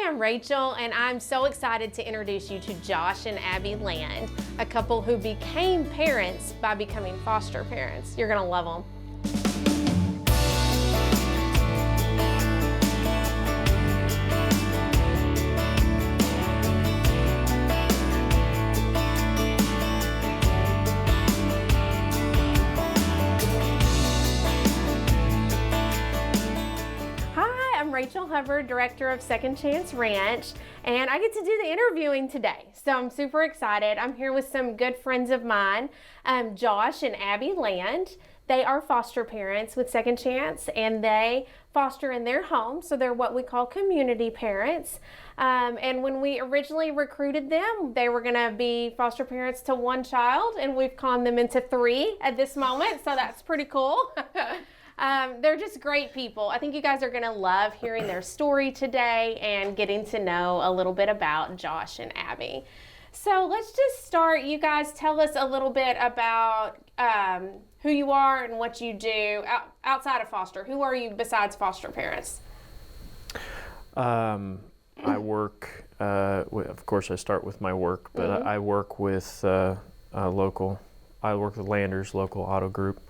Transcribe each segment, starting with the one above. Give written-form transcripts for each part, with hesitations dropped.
I'm Rachel, and I'm so excited to introduce you to Josh and Abby Land, a couple who became parents by becoming foster parents. You're gonna love them. Rachel Hubbard, director of Second Chance Ranch, and I get to do the interviewing today, so I'm super excited. I'm here with some good friends of mine, Josh and Abby Land. They are foster parents with Second Chance, and they foster in their home, so they're what we call community parents. And when we originally recruited them, they were going to be foster parents to one child, and we've conned them into 3 at this moment, so that's pretty cool. They're just great people. I think you guys are going to love hearing their story today and getting to know a little bit about Josh and Abby. So let's just start. You guys tell us a little bit about who you are and what you do outside of foster. Who are you besides foster parents? I work, of course I start with my work, but I work with I work with Landers Local Auto Group.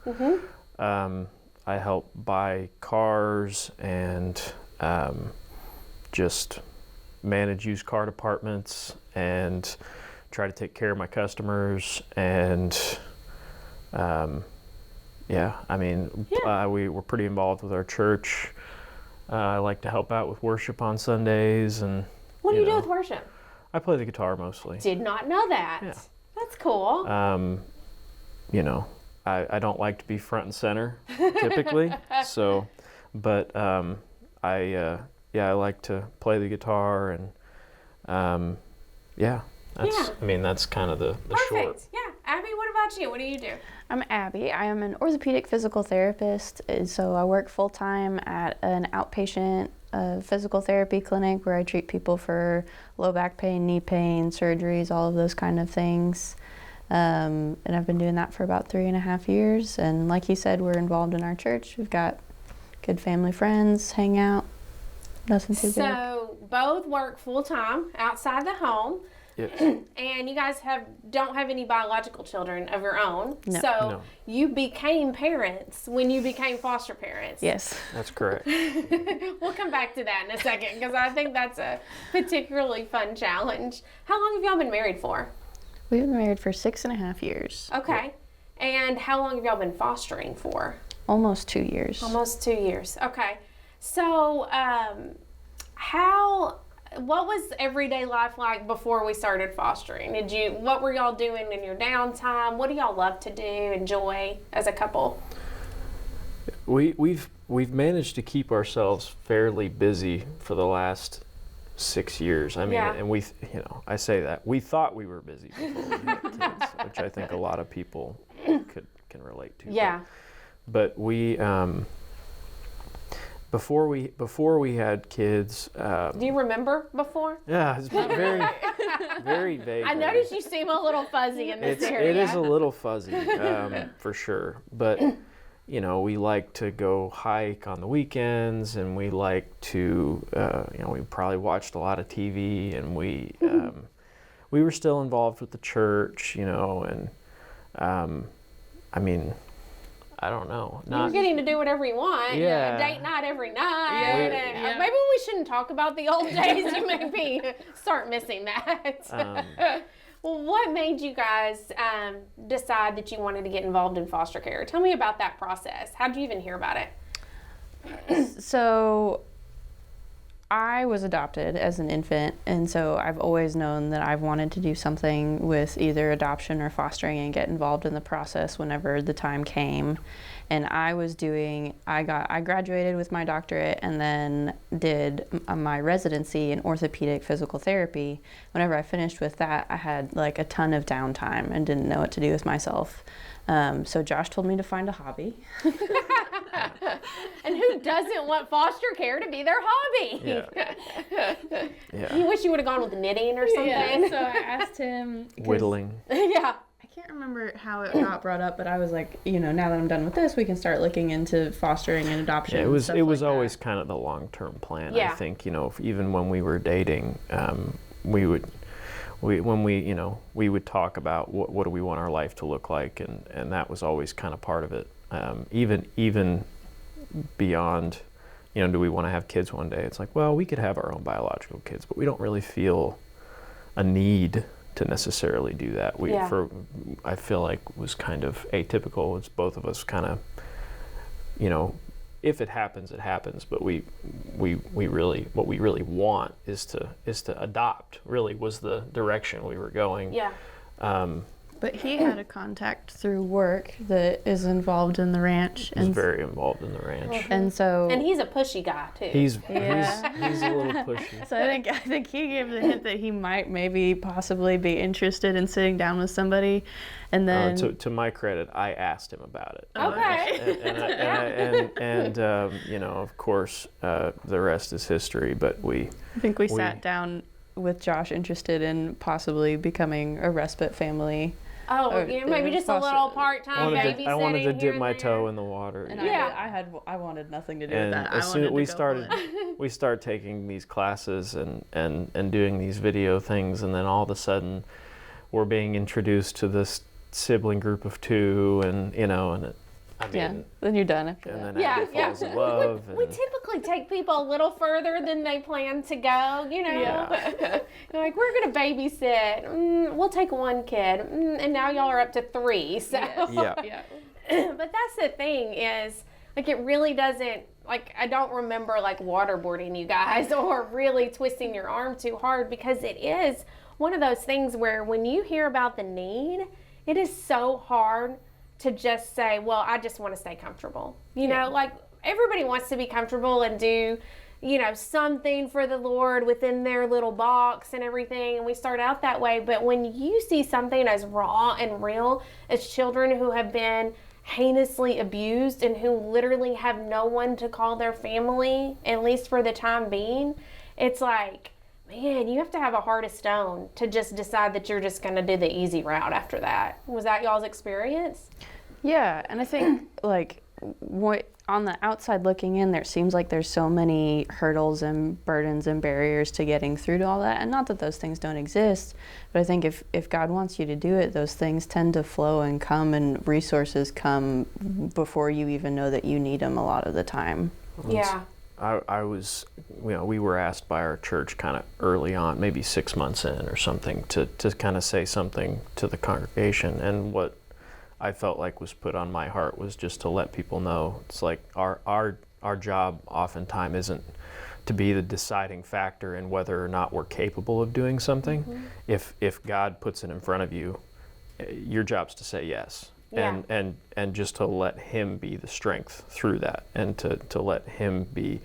I help buy cars and just manage used car departments and try to take care of my customers. And we're pretty involved with our church. I like to help out with worship on Sundays. And what do you do with worship? I play the guitar mostly. Did not know that. Yeah. That's cool. I don't like to be front and center typically, but I like to play the guitar and that's kind of the short. Perfect. Yeah. Abby, what about you? What do you do? I'm Abby. I am an orthopedic physical therapist, and so I work full-time at an outpatient physical therapy clinic where I treat people for low back pain, knee pain, surgeries, all of those kind of things. And I've been doing that for about 3.5 years. And like you said, we're involved in our church. We've got good family friends, hang out, nothing too big. So both work full-time outside the home. Yes. And you guys don't have any biological children of your own. No. So you became parents when you became foster parents. Yes. That's correct. We'll come back to that in a second because I think that's a particularly fun challenge. How long have y'all been married for? We've been married for 6.5 years. Okay. And how long have y'all been fostering for? Almost 2 years. Almost 2 years. Okay. So, what was everyday life like before we started fostering? What were y'all doing in your downtime? What do y'all love to do, enjoy as a couple? We've managed to keep ourselves fairly busy for the last 6 years. I mean, and I say that we thought we were busy before we had kids, which I think a lot of people can relate to. Yeah. But we before we had kids. Do you remember before? Yeah, it's very very vague. I noticed you seem a little fuzzy in this area. It is a little fuzzy, for sure. But we like to go hike on the weekends, and we like to, we probably watched a lot of TV, and we were still involved with the church, and I don't know. You're getting to do whatever you want. Yeah. Date night every night. Maybe we shouldn't talk about the old days. You maybe start missing that. Well, what made you guys decide that you wanted to get involved in foster care? Tell me about that process. How did you even hear about it? So I was adopted as an infant, and so I've always known that I've wanted to do something with either adoption or fostering and get involved in the process whenever the time came. And I graduated with my doctorate and then did my residency in orthopedic physical therapy. Whenever I finished with that, I had like a ton of downtime and didn't know what to do with myself. So Josh told me to find a hobby. And who doesn't want foster care to be their hobby? Yeah. You wish you would have gone with knitting or something. Yeah, so I asked him. Whittling. Yeah. I can't remember how it got brought up, but I was like, now that I'm done with this, we can start looking into fostering and adoption. Yeah, it was always kind of the long-term plan. Yeah. I think, even when we were dating, we would talk about what do we want our life to look like, and that was always kind of part of it. Even beyond, do we want to have kids one day? It's like, well, we could have our own biological kids, but we don't really feel a need to necessarily do that. I feel like was kind of atypical. It's both of us kind of, if it happens, it happens. But what we really want is to adopt. Really was the direction we were going. Yeah. But he had a contact through work that is involved in the ranch. He's very involved in the ranch. And so... And he's a pushy guy, too. He's a little pushy. So I think he gave the hint that he might maybe possibly be interested in sitting down with somebody. And then... to my credit, I asked him about it. Okay. And of course, the rest is history, but I think we sat down with Josh interested in possibly becoming a respite family. Oh, maybe just a little part-time babysitting. I wanted to dip my there. toe in the water. And yeah. I wanted nothing to do And with that. as soon as we started taking these classes and doing these video things, and then all of a sudden we're being introduced to this sibling group of 2, and then you're done after and that. then Abby falls in love. We typically take people a little further than they plan to go, Yeah. You're like, we're going to babysit. We'll take 1 kid. And now y'all are up to 3. So. Yeah. But that's the thing is, like, it really doesn't, like, I don't remember, like, waterboarding you guys or really twisting your arm too hard, because it is one of those things where when you hear about the need, it is so hard to just say, well, I just want to stay comfortable. Like, everybody wants to be comfortable and do, something for the Lord within their little box and everything. And we start out that way. But when you see something as raw and real as children who have been heinously abused and who literally have no one to call their family, at least for the time being, it's like, man, you have to have a heart of stone to just decide that you're just going to do the easy route after that. Was that y'all's experience? Yeah, and I think, like, on the outside looking in, there seems like there's so many hurdles and burdens and barriers to getting through to all that. And not that those things don't exist, but I think if God wants you to do it, those things tend to flow and come, and resources come before you even know that you need them a lot of the time. Yeah. I was, we were asked by our church kind of early on, maybe 6 months in or something, to kind of say something to the congregation. And what I felt like was put on my heart was just to let people know, it's like our job oftentimes isn't to be the deciding factor in whether or not we're capable of doing something. Mm-hmm. If God puts it in front of you, your job's to say yes. Yeah. And just to let him be the strength through that, and to let him be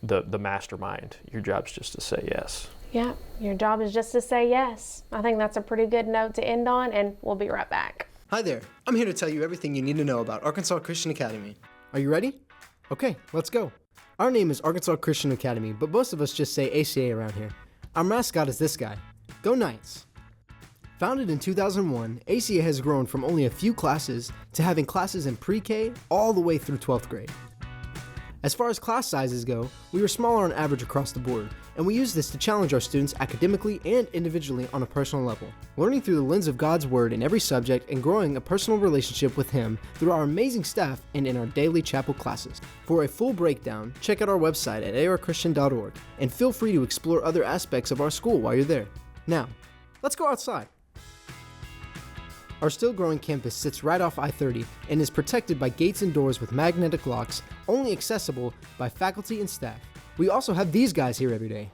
the mastermind. Your job's just to say yes. Yeah, your job is just to say yes. I think that's a pretty good note to end on, and we'll be right back. Hi there. I'm here to tell you everything you need to know about Arkansas Christian Academy. Are you ready? Okay, let's go. Our name is Arkansas Christian Academy, but most of us just say ACA around here. Our mascot is this guy. Go Knights! Founded in 2001, ACA has grown from only a few classes to having classes in pre-K all the way through 12th grade. As far as class sizes go, we were smaller on average across the board, and we use this to challenge our students academically and individually on a personal level, learning through the lens of God's Word in every subject and growing a personal relationship with Him through our amazing staff and in our daily chapel classes. For a full breakdown, check out our website at archristian.org, and feel free to explore other aspects of our school while you're there. Now, let's go outside. Our still growing campus sits right off I-30 and is protected by gates and doors with magnetic locks, only accessible by faculty and staff. We also have these guys here every day.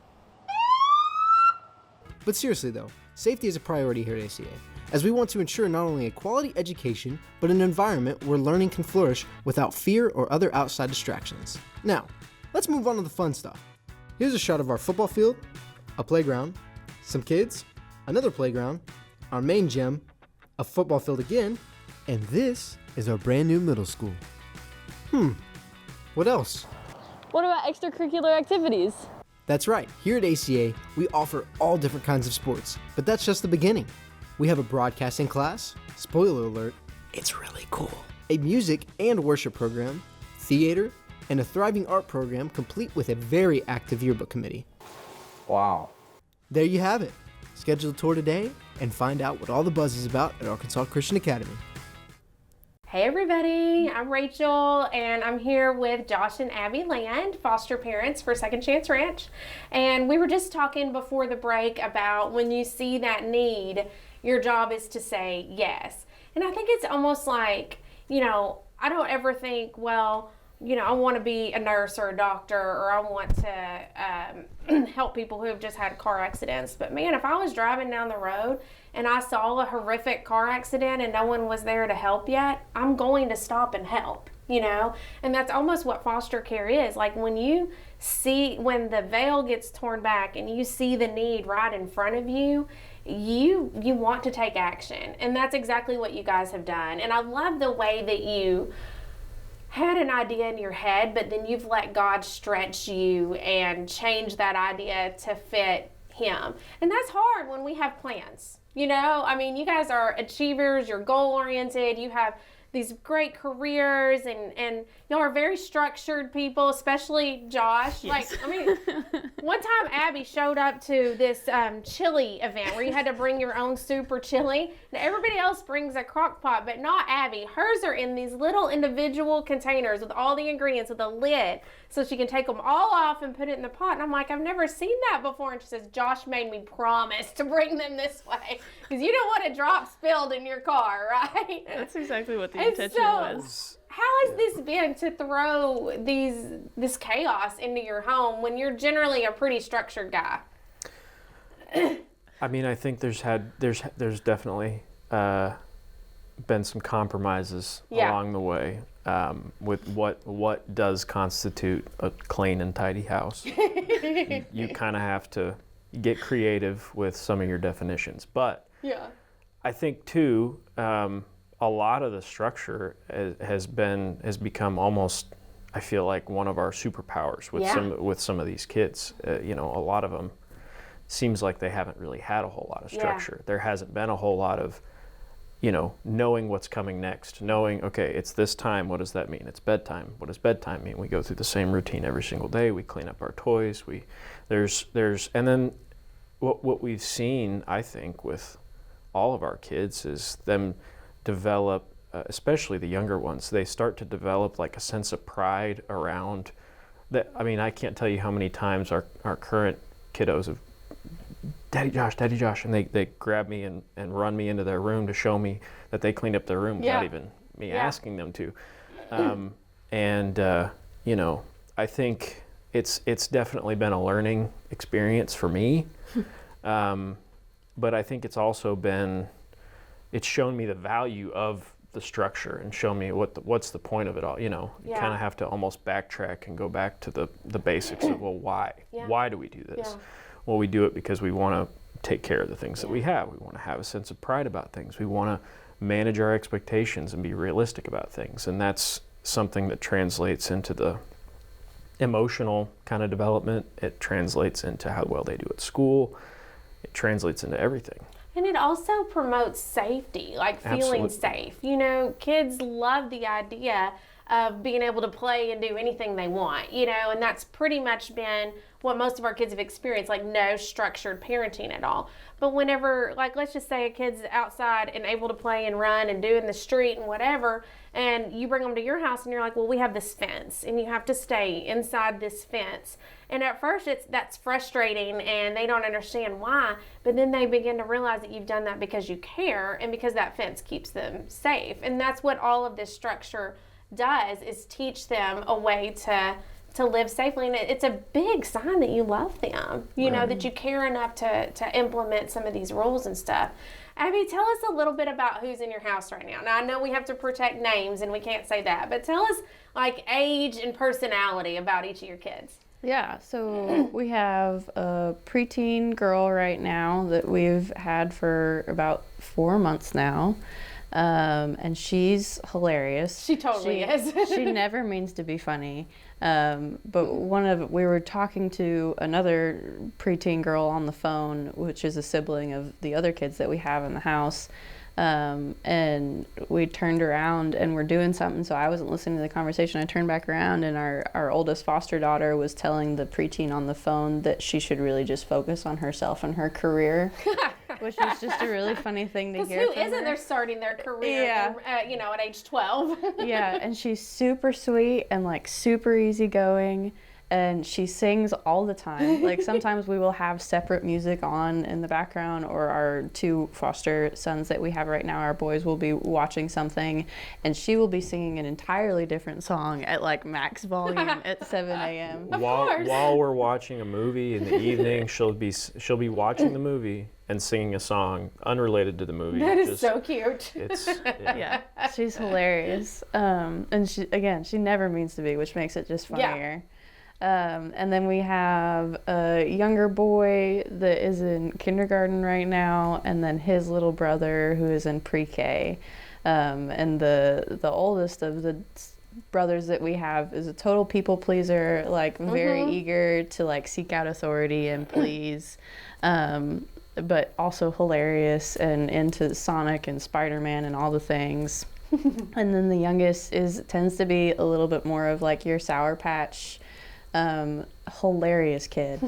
But seriously though, safety is a priority here at ACA, as we want to ensure not only a quality education, but an environment where learning can flourish without fear or other outside distractions. Now, let's move on to the fun stuff. Here's a shot of our football field, a playground, some kids, another playground, our main gym, a football field again, and this is our brand new middle school. What else? What about extracurricular activities? That's right, here at ACA, we offer all different kinds of sports, but that's just the beginning. We have a broadcasting class, spoiler alert, it's really cool, a music and worship program, theater, and a thriving art program complete with a very active yearbook committee. Wow. There you have it. Schedule a tour today and find out what all the buzz is about at Arkansas Christian Academy. Hey everybody, I'm Rachel and I'm here with Josh and Abby Land, foster parents for Second Chance Ranch. And we were just talking before the break about when you see that need, your job is to say yes. And I think it's almost like, I don't ever think, well, I want to be a nurse or a doctor, or I want to help people who have just had car accidents. But man, if I was driving down the road and I saw a horrific car accident and no one was there to help yet, I'm going to stop and help, And that's almost what foster care is. Like when the veil gets torn back and you see the need right in front of you, you want to take action. And that's exactly what you guys have done. And I love the way that you had an idea in your head, but then you've let God stretch you and change that idea to fit Him. And that's hard when we have plans. You guys are achievers, you're goal-oriented, you have these great careers, and y'all are very structured people, especially Josh. Yes. One time Abby showed up to this chili event where you had to bring your own soup or chili. And everybody else brings a crock pot, but not Abby. Hers are in these little individual containers with all the ingredients with a lid, so she can take them all off and put it in the pot. And I'm like, I've never seen that before. And she says, Josh made me promise to bring them this way because you don't want a drop spilled in your car, right? That's exactly what the And intention so, was. How has this been to throw this chaos into your home when you're generally a pretty structured guy? I think there's definitely been some compromises along the way with what does constitute a clean and tidy house. You kind of have to get creative with some of your definitions, but Yeah. I think too, a lot of the structure has become almost, I feel like, one of our superpowers with some of these kids. A lot of them seems like they haven't really had a whole lot of structure. There hasn't been a whole lot of, knowing what's coming next, knowing, okay, it's this time, what does that mean? It's bedtime. What does bedtime mean? We go through the same routine every single day. We clean up our toys. And then what we've seen, I think, with all of our kids is them develop, especially the younger ones, they start to develop like a sense of pride around that. I can't tell you how many times our current kiddos have, Daddy Josh, and they grab me and run me into their room to show me that they cleaned up their room without even me asking them to. I think it's definitely been a learning experience for me. But I think it's also it's shown me the value of the structure and shown me what's the point of it all. You kind of have to almost backtrack and go back to the basics of, well, why? Yeah. Why do we do this? Yeah. Well, we do it because we want to take care of the things that we have. We want to have a sense of pride about things. We want to manage our expectations and be realistic about things. And that's something that translates into the emotional kind of development. It translates into how well they do at school. It translates into everything. And it also promotes safety, like feeling safe. Kids love the idea of being able to play and do anything they want, and that's pretty much been what most of our kids have experienced, like no structured parenting at all. But whenever, like, let's just say a kid's outside and able to play and run and do in the street and whatever, and you bring them to your house and you're like, well, we have this fence and you have to stay inside this fence. And at first that's frustrating and they don't understand why, but then they begin to realize that you've done that because you care and because that fence keeps them safe. And that's what all of this structure does, is teach them a way to live safely. And it's a big sign that you love them, that you care enough to implement some of these rules and stuff. Abby, tell us a little bit about who's in your house right now. Now, I know we have to protect names and we can't say that, but tell us like age and personality about each of your kids. Yeah, so we have a preteen girl right now that we've had for about 4 months now. And she's hilarious. She totally is. She never means to be funny. But we were talking to another preteen girl on the phone, which is a sibling of the other kids that we have in the house. And we turned around and we're doing something, so I wasn't listening to the conversation. I turned back around and our oldest foster daughter was telling the preteen on the phone that she should really just focus on herself and her career, which was just a really funny thing to hear. Who isn't there starting their career, at age 12? Yeah, and she's super sweet and like super easygoing. And she sings all the time. Like sometimes we will have separate music on in the background, or our 2 foster sons that we have right now, our boys will be watching something and she will be singing an entirely different song at like max volume at 7 a.m. While we're watching a movie in the evening, she'll be watching the movie and singing a song unrelated to the movie. That is so cute. Yeah, she's hilarious. And she never means to be, which makes it just funnier. Yeah. And then we have a younger boy that is in kindergarten right now, and then his little brother who is in pre-K. And the oldest of the brothers that we have is a total people pleaser, like very eager to like seek out authority and please, but also hilarious and into Sonic and Spider-Man and all the things. And then the youngest tends to be a little bit more of like your Sour Patch, hilarious kid,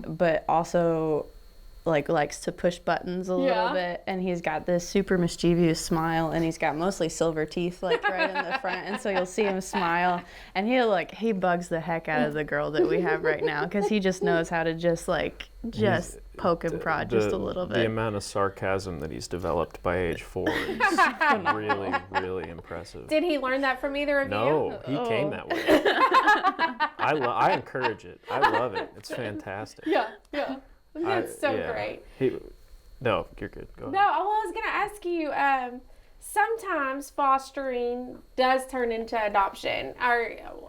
but also like likes to push buttons a little bit, and he's got this super mischievous smile, and he's got mostly silver teeth like right in the front, and so you'll see him smile and he bugs the heck out of the girl that we have right now, because he just knows how to just poke and prod just a little bit. The amount of sarcasm that he's developed by age 4 is really, really impressive. Did he learn that from either of you? No, he came that way. I encourage it. I love it. It's fantastic. Yeah. That's great. No, you're good. Go ahead. No, I was going to ask you, sometimes fostering does turn into adoption.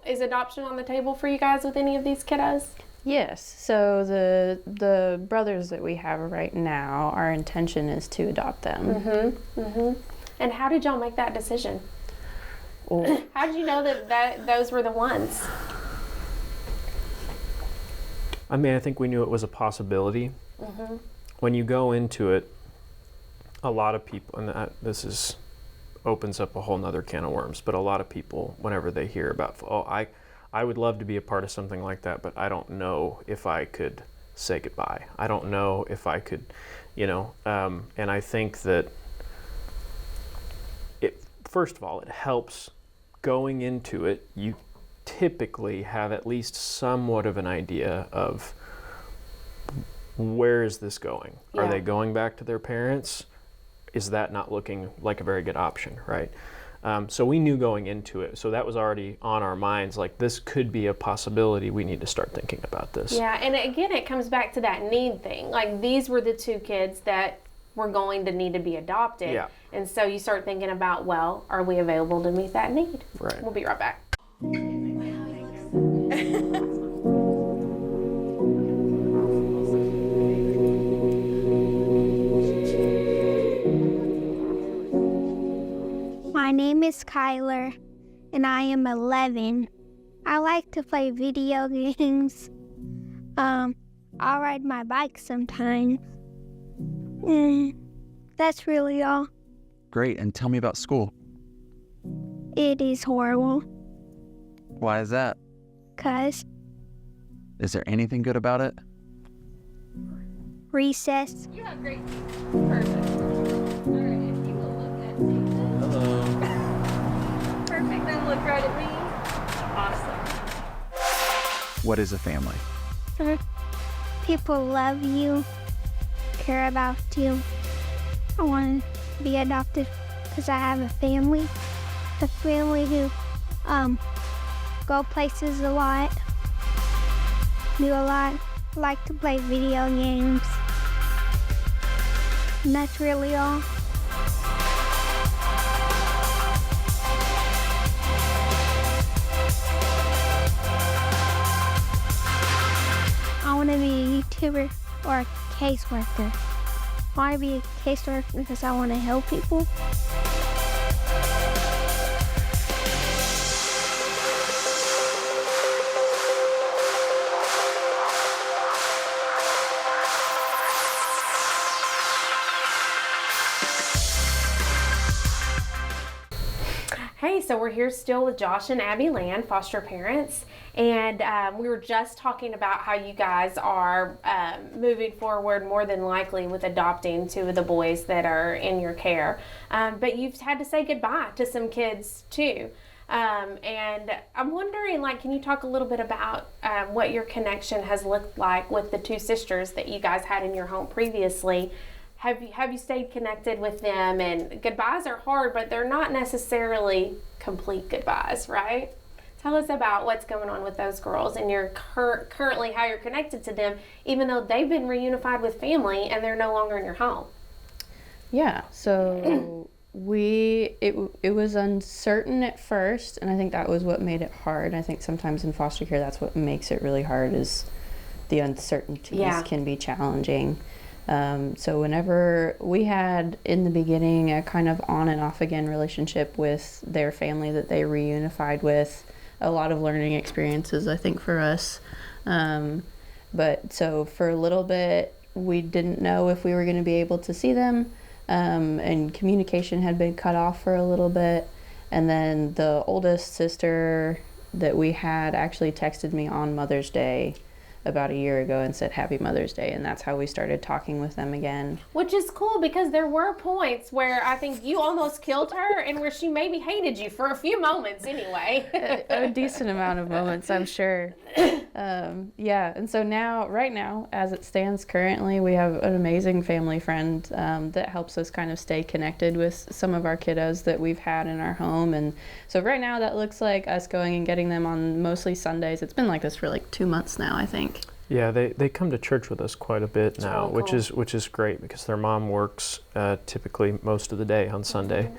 Is adoption on the table for you guys with any of these kiddos? Yes. So the brothers that we have right now, our intention is to adopt them. And how did y'all make that decision? How did you know that those were the ones? I mean, I think we knew it was a possibility. When you go into it, a lot of people, and this opens up a whole nother can of worms, but a lot of people, whenever they hear about, I would love to be a part of something like that, but I don't know if I could say goodbye. I don't know if I could, and I think that first of all, it helps going into it. You typically have at least somewhat of an idea of where is this going? Are they going back to their parents? Is that not looking like a very good option, right? So we knew going into it, so that was already on our minds, like this could be a possibility. We need to start thinking about this. Yeah, and again, it comes back to that need thing. Like these were the 2 kids that were going to need to be adopted. Yeah. And so you start thinking about, well, are we available to meet that need? Right. We'll be right back. My name is Kyler, and I am 11. I like to play video games. I'll ride my bike sometimes. That's really all. Great, and tell me about school. It is horrible. Why is that? 'Cause Is there anything good about it? recess. You have great teeth. Perfect. All right, if you will look at me. Hello. Perfect, then look right at me. Awesome. What is a family? People love you, care about you. I want to be adopted because I have a family who go places a lot, do a lot, like to play video games. And that's really all. I want to be a YouTuber or a caseworker. I want to be a caseworker because I want to help people. Okay, so we're here still with Josh and Abby Land, foster parents, and we were just talking about how you guys are moving forward more than likely with adopting two of the boys that are in your care, but you've had to say goodbye to some kids too. And I'm wondering, like, can you talk a little bit about what your connection has looked like with the two sisters that you guys had in your home previously? Have you stayed connected with them? And goodbyes are hard, but they're not necessarily complete goodbyes, right? Tell us about what's going on with those girls and your currently how you're connected to them, even though they've been reunified with family and they're no longer in your home. Yeah, so it was uncertain at first, and I think that was what made it hard. I think sometimes in foster care that's what makes it really hard, is the uncertainties can be challenging. So whenever we had in the beginning a kind of on and off again relationship with their family that they reunified with, a lot of learning experiences I think for us. But so for a little bit we didn't know if we were going to be able to see them, and communication had been cut off for a little bit. And then the oldest sister that we had actually texted me on Mother's Day about a year ago and said Happy Mother's Day, and that's how we started talking with them again. Which is cool, because there were points where I think you almost killed her and where she maybe hated you for a few moments anyway. a decent amount of moments, I'm sure. Yeah, and so right now, as it stands currently, we have an amazing family friend that helps us kind of stay connected with some of our kiddos that we've had in our home. And so right now that looks like us going and getting them on mostly Sundays. It's been like this for like 2 months now, I think. Yeah, they come to church with us quite a bit now, really cool. which is great, because their mom works typically most of the day on Sunday,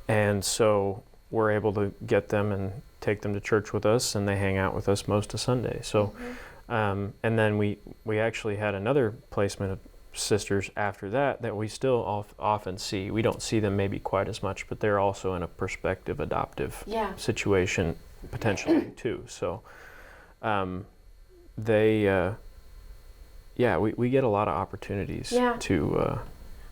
and so we're able to get them and take them to church with us, and they hang out with us most of Sunday. So, and then we actually had another placement of sisters after that we still often see. We don't see them maybe quite as much, but they're also in a prospective adoptive situation potentially too. So. We get a lot of opportunities to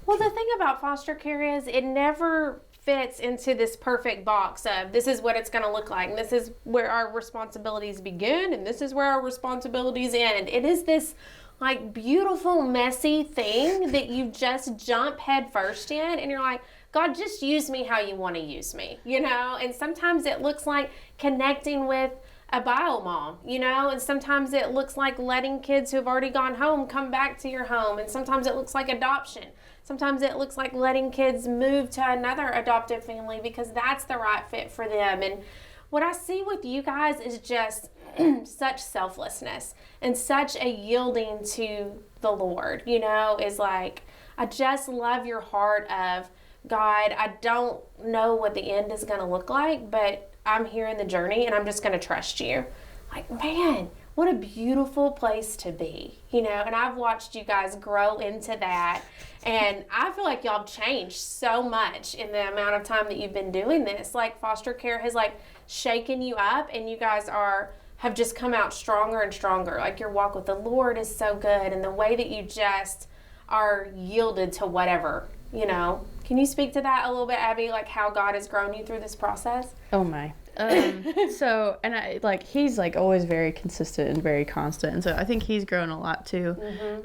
well, the thing about foster care is it never fits into this perfect box of this is what it's going to look like, and this is where our responsibilities begin, and this is where our responsibilities end. It is this like beautiful, messy thing that you just jump head first in, and you're like, God, just use me how you want to use me, you know? And sometimes it looks like connecting with a bio mom, you know, and sometimes it looks like letting kids who have already gone home come back to your home, and sometimes it looks like adoption. Sometimes it looks like letting kids move to another adoptive family because that's the right fit for them. And what I see with you guys is just such selflessness and such a yielding to the Lord, you know, is like, I just love your heart of, God, I don't know what the end is going to look like, but I'm here in the journey and I'm just going to trust you. Like, man, what a beautiful place to be, you know, and I've watched you guys grow into that, and I feel like y'all have changed so much in the amount of time that you've been doing this. Like, foster care has like shaken you up, and you guys have just come out stronger and stronger. Like, your walk with the Lord is so good, and the way that you just are yielded to whatever, you know. Can you speak to that a little bit, Abby, like how God has grown you through this process? Oh my. So, and he's like always very consistent and very constant. And so I think he's grown a lot too.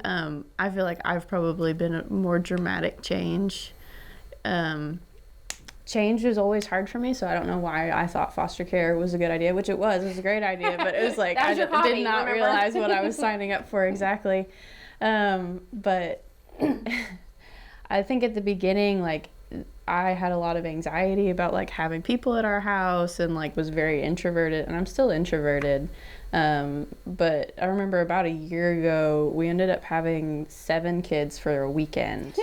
I feel like I've probably been a more dramatic change. Change is always hard for me, so I don't know why I thought foster care was a good idea, which it was. It was a great idea, but it was like, I did not realize what I was signing up for exactly. But I think at the beginning, like, I had a lot of anxiety about like having people at our house, and like was very introverted, and I'm still introverted. But I remember about a year ago, we ended up having 7 kids for a weekend.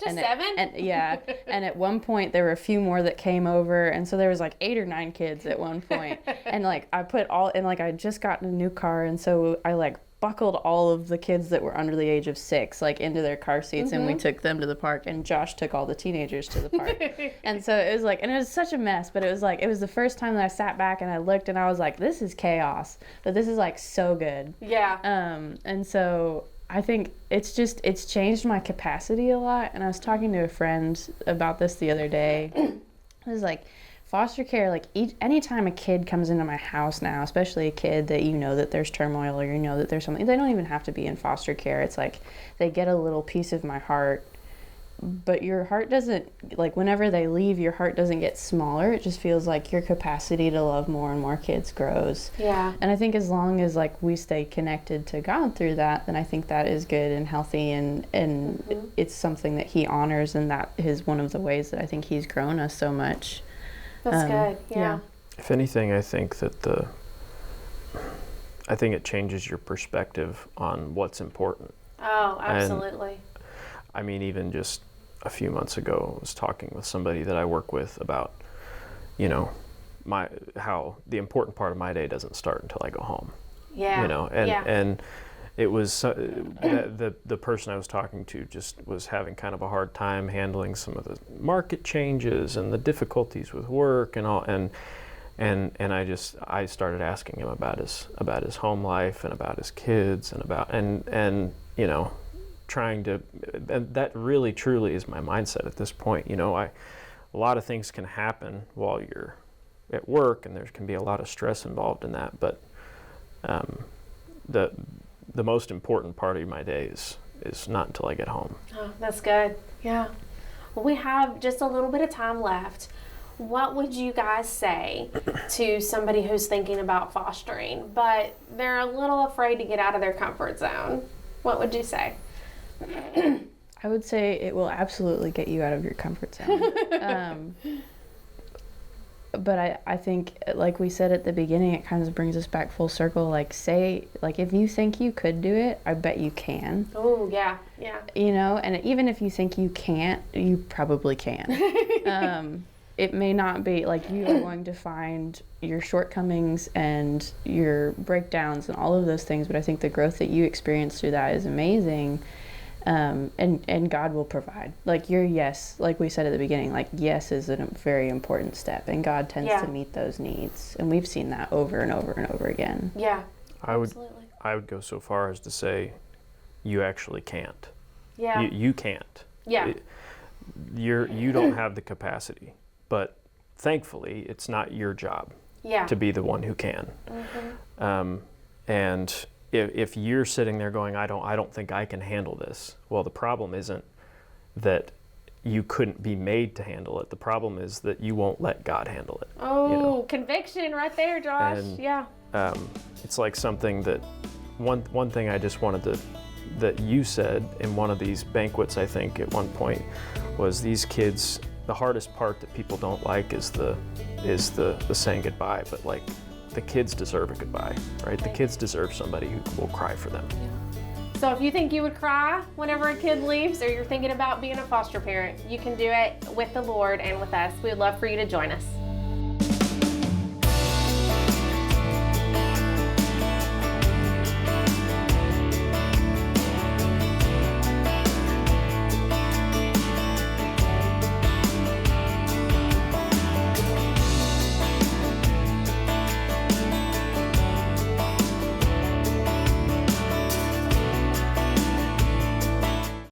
Just 7? And at one point there were a few more that came over, and so there was like 8 or 9 kids at one point. And like I just gotten a new car, and so I like buckled all of the kids that were under the age of 6 like into their car seats, and we took them to the park, and Josh took all the teenagers to the park. And so it was like, and it was such a mess, but it was like, it was the first time that I sat back and I looked, and I was like, this is chaos, but this is like so good. And so I think it's changed my capacity a lot. And I was talking to a friend about this the other day. It was like, foster care, like anytime a kid comes into my house now, especially a kid that you know that there's turmoil or you know that there's something, they don't even have to be in foster care. It's like they get a little piece of my heart, but your heart doesn't, like whenever they leave, your heart doesn't get smaller. It just feels like your capacity to love more and more kids grows. Yeah. And I think as long as like we stay connected to God through that, then I think that is good and healthy, and it's something that he honors, and that is one of the ways that I think he's grown us so much. That's good. Yeah. If anything, I think it changes your perspective on what's important. Oh, absolutely. And, I mean, even just a few months ago, I was talking with somebody that I work with about, you know, how the important part of my day doesn't start until I go home. Yeah. You know, and it was the person I was talking to just was having kind of a hard time handling some of the market changes and the difficulties with work and all, and I started asking him about his home life and about his kids and you know, trying to, and that really truly is my mindset at this point. You know, a lot of things can happen while you're at work, and there can be a lot of stress involved in that, but the most important part of my day is not until I get home. Oh, that's good. Yeah. Well, we have just a little bit of time left. What would you guys say to somebody who's thinking about fostering, but they're a little afraid to get out of their comfort zone? What would you say? I would say it will absolutely get you out of your comfort zone. But I think, like we said at the beginning, it kind of brings us back full circle. Like, if you think you could do it, I bet you can. Oh, yeah, yeah. You know, and even if you think you can't, you probably can. It may not be, like, you are going to find your shortcomings and your breakdowns and all of those things, but I think the growth that you experience through that is amazing. And God will provide. Like, your yes, like we said at the beginning, like, yes is a very important step, and God tends to meet those needs. And we've seen that over and over and over again. Yeah, absolutely. I would go so far as to say you actually can't. Yeah. You can't. Yeah. You don't have the capacity, but thankfully it's not your job to be the one who can. Mm-hmm. And if you're sitting there going, I don't think I can handle this. Well, the problem isn't that you couldn't be made to handle it. The problem is that you won't let God handle it. Oh, you know? Conviction right there, Josh. And, yeah. It's like something that one thing I just wanted that you said in one of these banquets, I think at one point, was these kids, the hardest part that people don't like is the saying goodbye, but like, the kids deserve a goodbye, right? The kids deserve somebody who will cry for them. So if you think you would cry whenever a kid leaves, or you're thinking about being a foster parent, you can do it with the Lord and with us. We would love for you to join us.